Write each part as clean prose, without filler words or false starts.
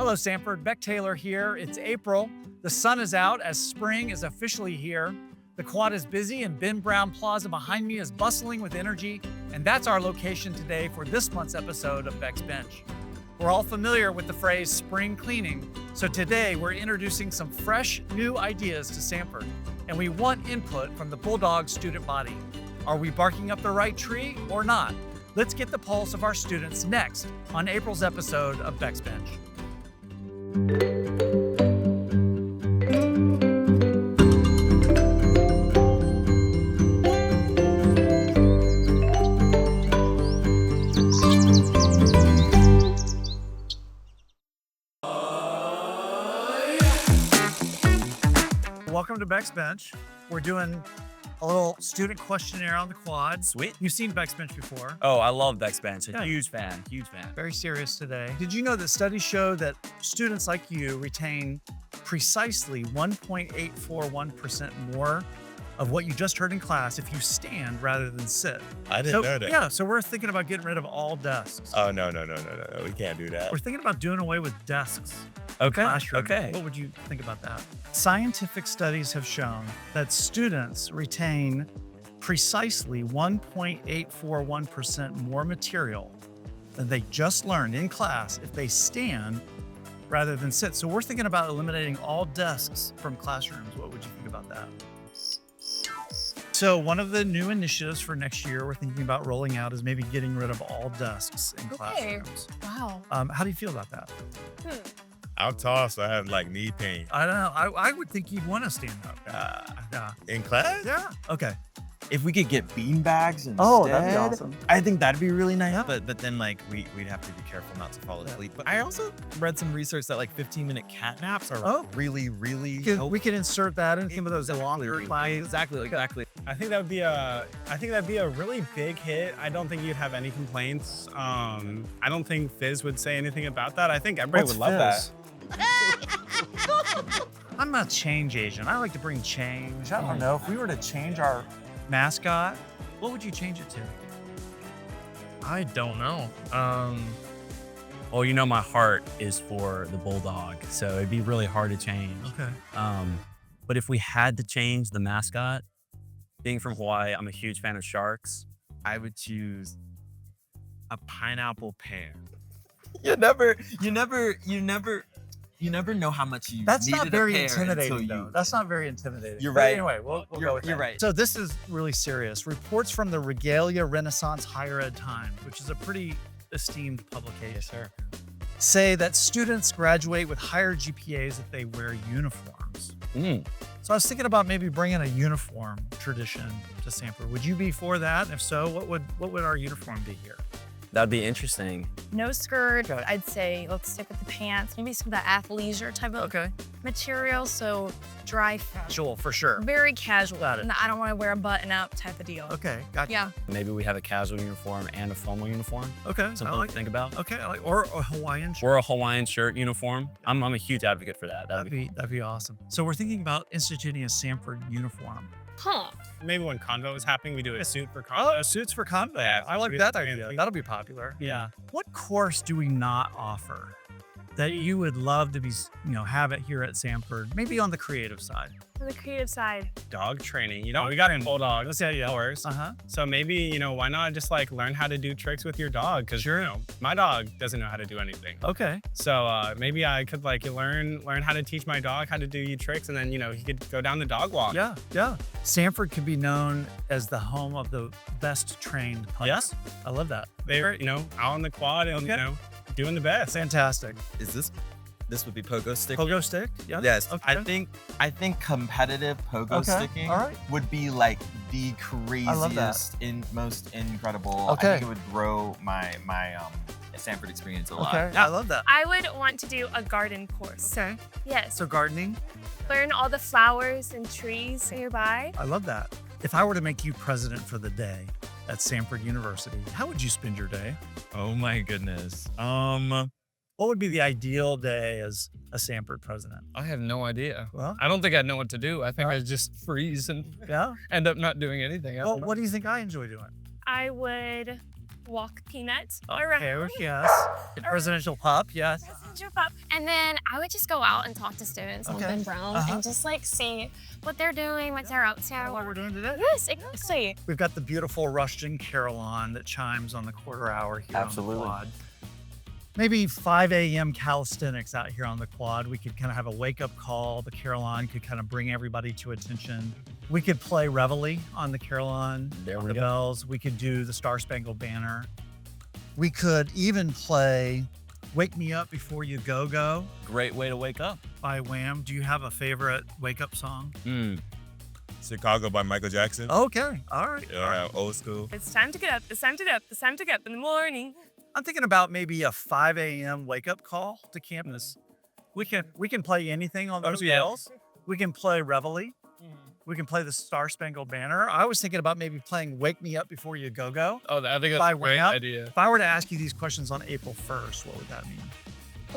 Hello, Samford. Beck Taylor here. It's April. The sun is out as spring is officially here. The quad is busy and Ben Brown Plaza behind me is bustling with energy. And that's our location today for this month's episode of Beck's Bench. We're all familiar with the phrase spring cleaning. So today we're introducing some fresh new ideas to Samford. And we want input from the Bulldog student body. Are we barking up the right tree or not? Let's get the pulse of our students next on April's episode of Beck's Bench. Welcome to Beck's Bench. We're doing a little student questionnaire on the quad. Sweet. You've seen Beck's Bench before. Oh, I love Beck's Bench. Yeah. Huge fan, huge fan. Very serious today. Did you know that studies show that students like you retain precisely 1.841% more of what you just heard in class if you stand rather than sit? I didn't know that. Yeah, so we're thinking about getting rid of all desks. Oh, no. We can't do that. We're thinking about doing away with desks. Okay, Classroom. okay. What would you think about that? Scientific studies have shown that students retain precisely 1.841% more material than they just learned in class if they stand rather than sit. So we're thinking about eliminating all desks from classrooms. What would you think about that? So one of the new initiatives for next year we're thinking about rolling out is maybe getting rid of all desks in classrooms. Wow. How do you feel about that? I'm tall, so I have like knee pain. I don't know. I would think you'd want to stand up. Yeah. In class? Yeah. Okay. If we could get bean bags instead, Oh, that'd be awesome. I think that'd be really nice. Yeah. But then like we'd have to be careful not to fall Yeah. asleep. But I also read some research that like 15-minute cat naps are really helpful. We could insert that in some of those longer classes. Exactly. I think that'd be a really big hit. I don't think you'd have any complaints. I don't think Fizz would say anything about that. I think everybody would love that. I'm a change agent. I like to bring change. I don't know. If we were to change our mascot, what would you change it to? I don't know. Well, you know, my heart is for the Bulldog, so it'd be really hard to change. Okay. But if we had to change the mascot, being from Hawaii, I'm a huge fan of sharks. I would choose a pineapple pear. You never know how much you That's not needed very a pear intimidating, until though. you. That's not very intimidating. You're But right. Anyway, we'll go with You're that. right. So this is really serious. Reports from the Regalia Renaissance Higher Ed Times, which is a pretty esteemed publication, say that students graduate with higher GPAs if they wear uniforms. So I was thinking about maybe bringing a uniform tradition to Samford. Would you be for that? And if so, what would our uniform be here? That'd be interesting. No skirt. I'd say let's stick with the pants. Maybe some of that athleisure type of material. So dry fit. Casual, for sure. Very casual. Got it. And I don't want to wear a button up type of deal. Okay, gotcha. Yeah. Maybe we have a casual uniform and a formal uniform. Okay, Something to think about. Okay, or a Hawaiian shirt. Or a Hawaiian shirt uniform. I'm a huge advocate for that. That'd be awesome. So we're thinking about instituting a Samford uniform. Huh. Maybe when convo is happening, we do a suit for convo. Suits for convo. Yeah, I like that idea. That'll be popular. Yeah. What course do we not offer that you would love to be, have it here at Samford? Maybe on the creative side. On the creative side. Dog training. We got in Bulldog. Let's say Hours. So maybe, why not just like learn how to do tricks with your dog? Because my dog doesn't know how to do anything. Okay. So maybe I could like learn how to teach my dog how to do tricks, and then he could go down the dog walk. Yeah. Samford can be known as the home of the best trained puppies. Yes. I love that. They're out on the quad and doing the best. Fantastic. Is this would be pogo stick? Pogo stick? Yeah. Yes. Okay. I think competitive pogo sticking All right. would be like the love that. craziest and most incredible. Okay. I think it would grow my Samford experience a lot. Okay. I love that. I would want to do a garden course. Okay. Yes. So gardening? Learn all the flowers and trees nearby. I love that. If I were to make you president for the day at Samford University, how would you spend your day? Oh my goodness. What would be the ideal day as a Samford president? I have no idea. Well, I don't think I'd know what to do. I think I'd just freeze and yeah. end up not doing anything. Well, what do you think I enjoy doing? I would walk peanut Okay, yes. Presidential pup, yes. And then I would just go out and talk to students on Okay. Ben Brown and just like see what they're doing, what they're up to. What we're doing today? Yes, exactly. We've got the beautiful Rushton Carillon that chimes on the quarter hour here Absolutely. on the quad. Maybe 5 a.m. calisthenics out here on the quad. We could kind of have a wake-up call. The Carillon could kind of bring everybody to attention. We could play Reveille on the Carillon. There on we the go. bells. We could do the Star Spangled Banner. We could even play Wake Me Up Before You Go Go Great way to wake up. by Wham. Do you have a favorite wake-up song? Chicago by Michael Jackson. Okay, all right. Yeah, old school. It's time to get up. It's time to get up. It's time to get up in the morning. I'm thinking about maybe a 5 a.m. wake-up call to campus. We can play anything on those bells. We can play Reveille. We can play the Star Spangled Banner. I was thinking about maybe playing Wake Me Up Before You Go Go. Oh, I think that's By a great Wham. idea. If I were to ask you these questions on April 1st, what would that mean?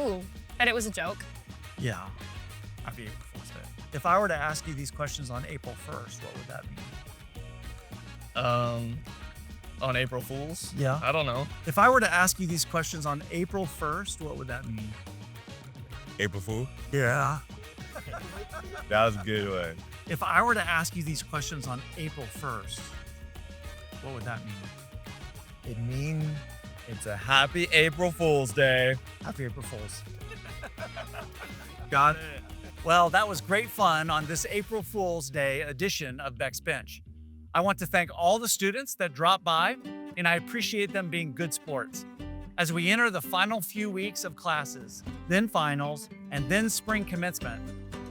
Ooh, and it was a joke. Yeah, I'd be April Fool's Day. If I were to ask you these questions on April 1st, what would that mean? On April Fools? Yeah. I don't know. If I were to ask you these questions on April 1st, what would that mean? April Fool. Yeah. That was a good one. If I were to ask you these questions on April 1st, what would that mean? It means it's a happy April Fool's Day. Happy April Fools. Got it. Well, that was great fun on this April Fool's Day edition of Beck's Bench. I want to thank all the students that dropped by, and I appreciate them being good sports. As we enter the final few weeks of classes, then finals, and then spring commencement,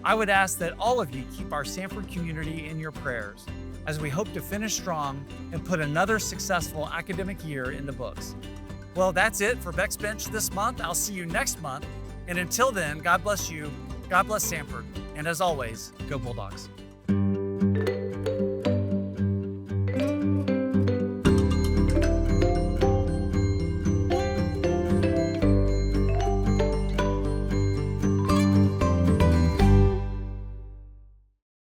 I would ask that all of you keep our Samford community in your prayers as we hope to finish strong and put another successful academic year in the books. Well, that's it for Beck's Bench this month. I'll see you next month. And until then, God bless you, God bless Samford, and as always, go Bulldogs.